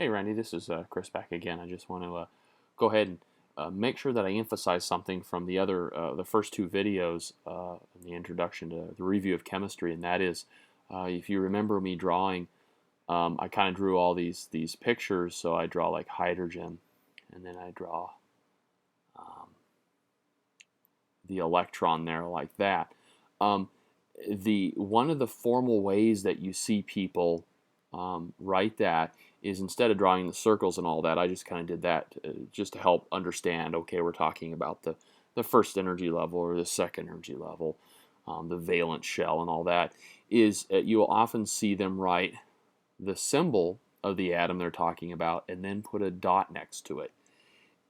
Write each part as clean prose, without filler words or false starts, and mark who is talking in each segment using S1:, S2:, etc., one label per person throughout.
S1: Hey Randy, this is Chris back again. I just want to go ahead and make sure that I emphasize something from the first two videos in the introduction to the review of chemistry, and that is, if you remember me drawing, I kind of drew all these pictures. So I draw like hydrogen, and then I draw um, the electron there like that. Um, the one of the formal ways that you see people write that is, instead of drawing the circles and all that, I just kind of did that just to help understand. Okay, we're talking about the first energy level or the second energy level, the valence shell and all that. Is you'll often see them write the symbol of the atom they're talking about and then put a dot next to it,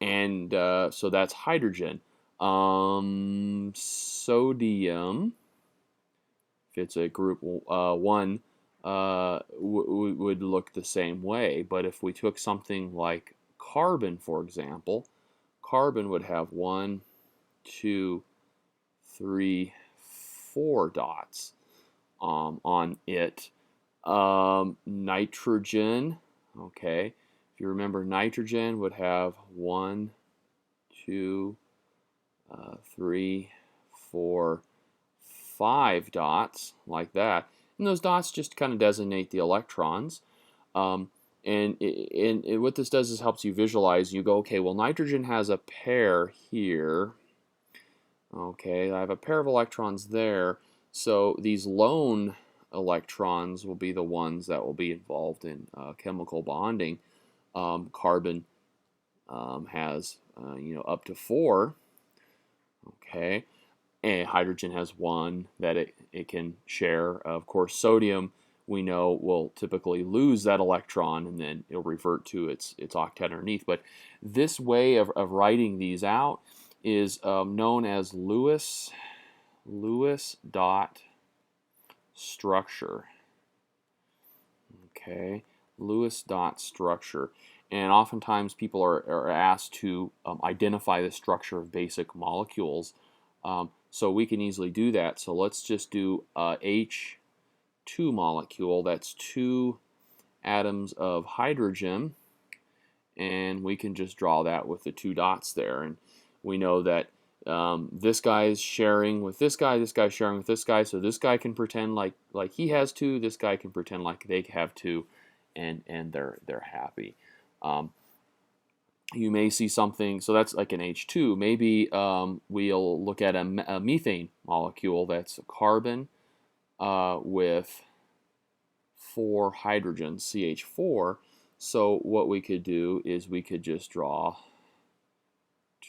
S1: and so that's hydrogen. Sodium, if it's a group 1, would look the same way. But if we took something like carbon, for example, carbon would have 1, 2, 3, 4 dots on it. Nitrogen, okay, if you remember, nitrogen would have 1, 2, 3, 4, 5 dots like that, and those dots just kind of designate the electrons. And what this does is helps you visualize. You go, okay, well, nitrogen has a pair here. Okay, I have a pair of electrons there, so these lone electrons will be the ones that will be involved in chemical bonding. Carbon has up to 4. Okay, and hydrogen has 1 that it can share. Of course, sodium, we know, will typically lose that electron and then it'll revert to its octet underneath. But this way of writing these out is known as Lewis dot structure. Okay, Lewis dot structure. And oftentimes people are asked to identify the structure of basic molecules. So we can easily do that. So let's just do H2 molecule. That's 2 atoms of hydrogen, and we can just draw that with the 2 dots there. And we know that this guy is sharing with this guy's sharing with this guy, so this guy can pretend like he has 2, this guy can pretend like they have 2, and they're happy. You may see something, so that's like an H2. Maybe we'll look at a methane molecule. That's a carbon with 4 hydrogens, CH4. So what we could do is we could just draw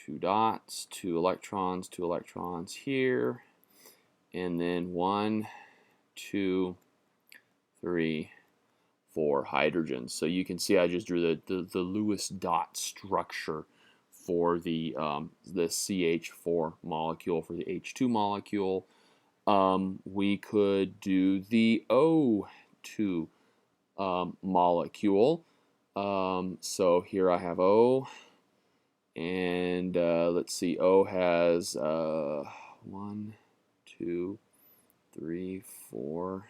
S1: 2 dots, 2 electrons here, and then 1, 2, 3, 4 hydrogens. So you can see I just drew the Lewis dot structure for the CH4 molecule. For the H2 molecule, we could do the O2 molecule. So here I have O, and let's see, O has 1, 2, 3, 4.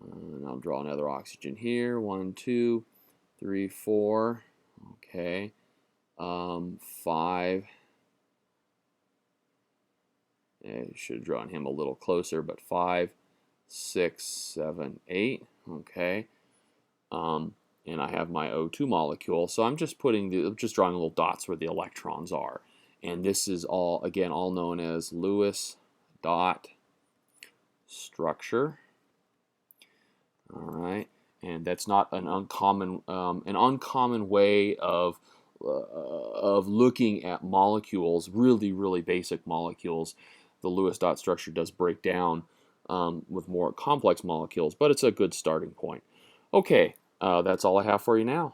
S1: And I'll draw another oxygen here. 1, 2, 3, 4. Okay. 5. I should have drawn him a little closer, but 5, 6, 7, 8. Okay. And I have my O2 molecule. So I'm just drawing little dots where the electrons are. And this is all known as Lewis dot structure. All right, and that's not an uncommon way of looking at molecules, really basic molecules. The Lewis dot structure does break down with more complex molecules, but it's a good starting point. Okay, that's all I have for you now.